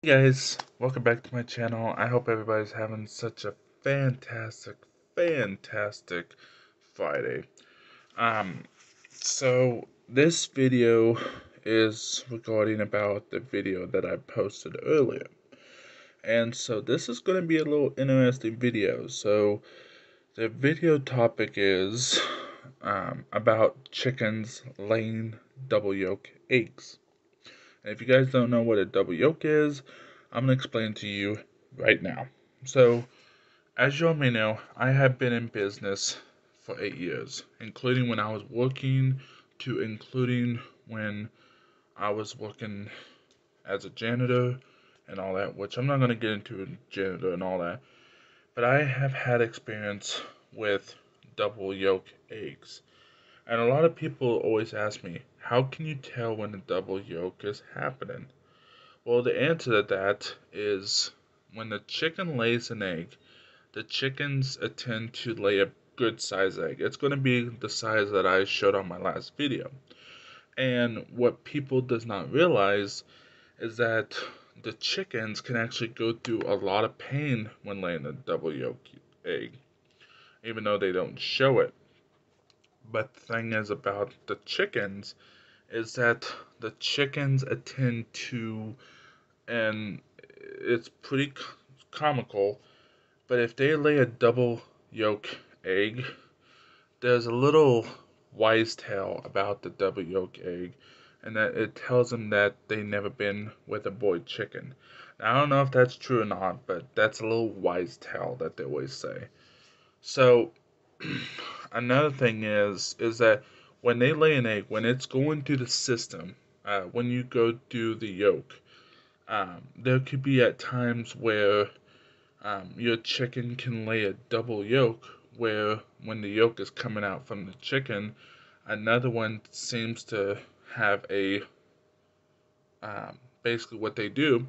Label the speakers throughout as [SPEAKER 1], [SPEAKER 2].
[SPEAKER 1] Hey guys, welcome back to my channel. I hope everybody's having such a fantastic Friday. Um, so this video is regarding about the video that I posted earlier. And so this is going to be a little interesting video. So the video topic is about chickens laying double yolk eggs. And if you guys don't know what a double yolk is, I'm going to explain to you right now. So, as you all may know, I have been in business for 8 years, including when I was working to including when I was working as a janitor and all that, which I'm not going to get into janitor and all that, but I have had experience with double yolk eggs. And a lot of people always ask me, how can you tell when a double yolk is happening? Well, the answer to that is when the chicken lays an egg, the chickens tend to lay a good size egg. It's going to be the size that I showed on my last video. And what people does not realize is that the chickens can actually go through a lot of pain when laying a double yolk egg, even though they don't show it. But the thing is about the chickens is that the chickens tend to, and it's pretty comical, but if they lay a double yolk egg, there's a little wise tale about the double yolk egg, and that it tells them that they never been with a boy chicken. Now, I don't know if that's true or not, but that's a little wise tale that they always say. So, another thing is that when they lay an egg, when it's going through the system, when you go through the yolk, there could be at times where your chicken can lay a double yolk, where when the yolk is coming out from the chicken, another one seems to have a basically what they do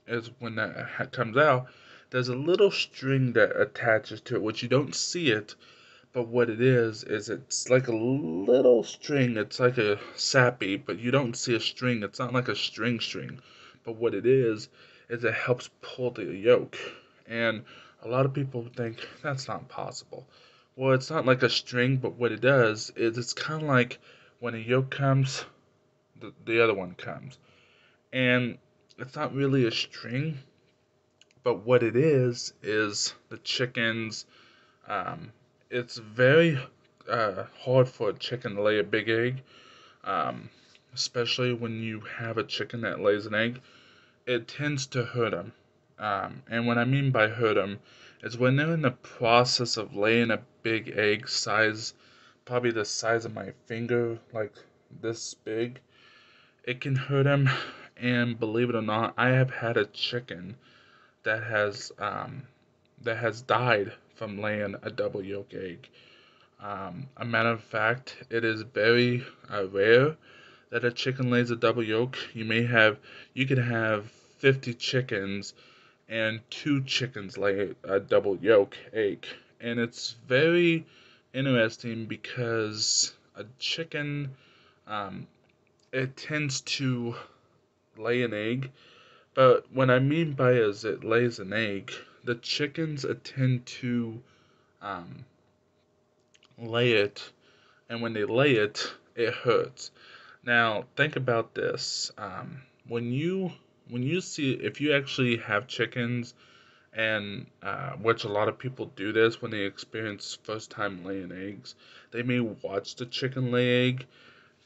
[SPEAKER 1] is when that comes out, there's a little string that attaches to it, which you don't see it, but what it is it's like a little string. It's like a sappy, but you don't see a string. It's not like a string. But what it is it helps pull the yolk. And a lot of people think that's not possible. Well, it's not like a string, but what it does is it's kind of like when a yolk comes, the other one comes. And it's not really a string, but what it is the chickens. Um, it's very hard for a chicken to lay a big egg, um, especially when you have a chicken that lays an egg. It tends to hurt them. And what I mean by hurt them is when they're in the process of laying a big egg size, probably the size of my finger, like this big, it can hurt them. And believe it or not, I have had a chicken that has died from laying a double yolk egg. A matter of fact, it is very rare that a chicken lays a double yolk. You could have 50 chickens and two chickens lay a double yolk egg. And it's very interesting because a chicken, um, it tends to lay an egg. But what I mean by is it lays an egg, the chickens tend to um, lay it, and when they lay it, it hurts. Now, think about this. When you see, if you actually have chickens, and which a lot of people do this when they experience first time laying eggs, they may watch the chicken lay egg,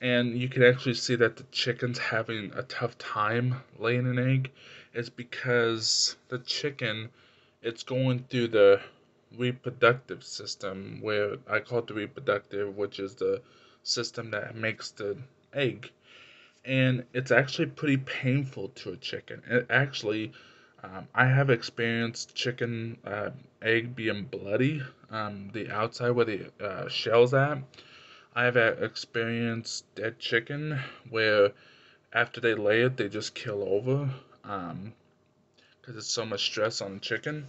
[SPEAKER 1] and you can actually see that the chicken's having a tough time laying an egg. It's because the chicken, it's going through the reproductive system, where I call it the reproductive, which is the system that makes the egg. And it's actually pretty painful to a chicken. It actually, I have experienced chicken egg being bloody, the outside where the shell's at. I have experienced dead chicken where after they lay it, they just kill over because it's so much stress on the chicken.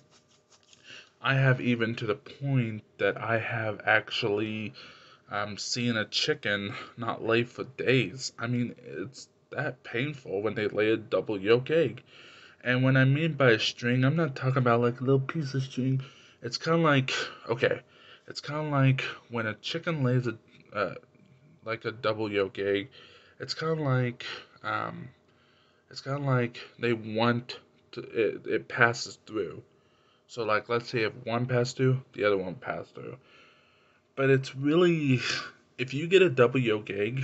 [SPEAKER 1] I have even to the point that I have actually seen a chicken not lay for days. I mean, it's that painful when they lay a double yolk egg. And when I mean by a string, I'm not talking about like a little piece of string. It's kind of like, okay, it's kind of like when a chicken lays like a double yolk egg. It's kind of like, um, it's kind of like they want to, it passes through. So like, let's say if one passed through, the other one passed through. But it's really, if you get a double yolk egg,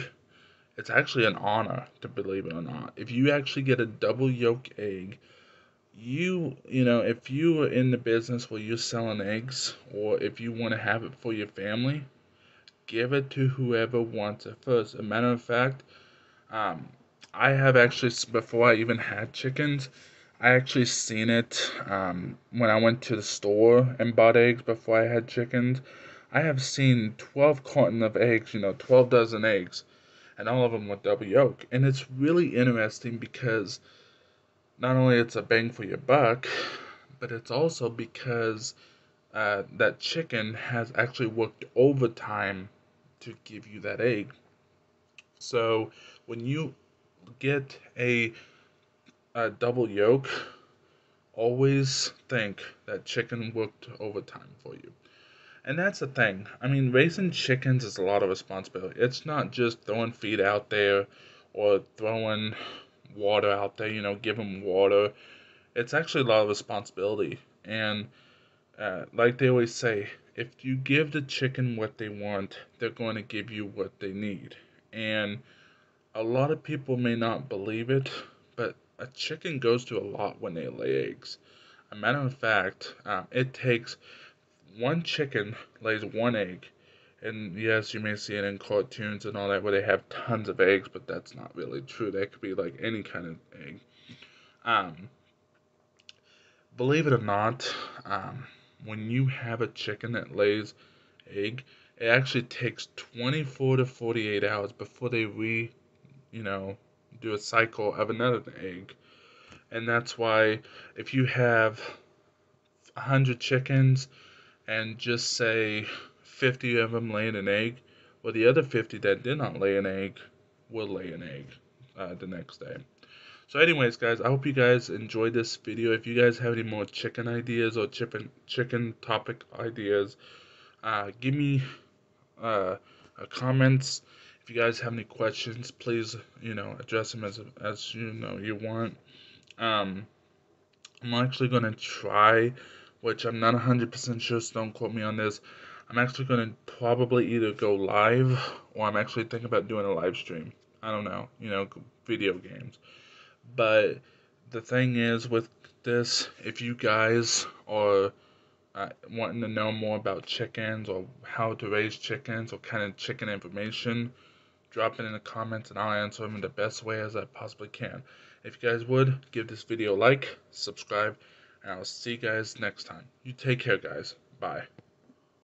[SPEAKER 1] it's actually an honor, to believe it or not. If you actually get a double yolk egg, you know, if you are in the business where you're selling eggs, or if you want to have it for your family, give it to whoever wants it first. A matter of fact, um, I have actually, before I even had chickens, I actually seen it when I went to the store and bought eggs before I had chickens. I have seen 12 carton of eggs, 12 dozen eggs, and all of them with double yolk. And it's really interesting because not only it's a bang for your buck, but it's also because that chicken has actually worked overtime to give you that egg. So when you get a double yolk, always think that chicken worked overtime for you. And that's the thing. I mean, raising chickens is a lot of responsibility. It's not just throwing feed out there or throwing water out there, give them water. It's actually a lot of responsibility. And like they always say, if you give the chicken what they want, they're going to give you what they need. And a lot of people may not believe it, but a chicken goes through a lot when they lay eggs. A matter of fact, it takes one chicken lays one egg. And yes, you may see it in cartoons and all that where they have tons of eggs, but that's not really true. That could be like any kind of egg. Um, Believe it or not, when you have a chicken that lays egg, it actually takes 24 to 48 hours before they you know, do a cycle of another egg. And that's why if you have 100 chickens and just say 50 of them laying an egg, well, the other 50 that did not lay an egg will lay an egg the next day. So anyways, guys, I hope you guys enjoyed this video. If you guys have any more chicken ideas or chicken topic ideas, give me comments. If you guys have any questions, please, address them as you want. Um, I'm actually gonna try, which I'm not 100% sure, so don't quote me on this. I'm actually gonna probably either go live or I'm actually thinking about doing a live stream. I don't know, video games. But the thing is with this, if you guys are wanting to know more about chickens or how to raise chickens or kind of chicken information, drop it in the comments and I'll answer them in the best way as I possibly can. If you guys would, give this video a like, subscribe, and I'll see you guys next time. You take care, guys. Bye.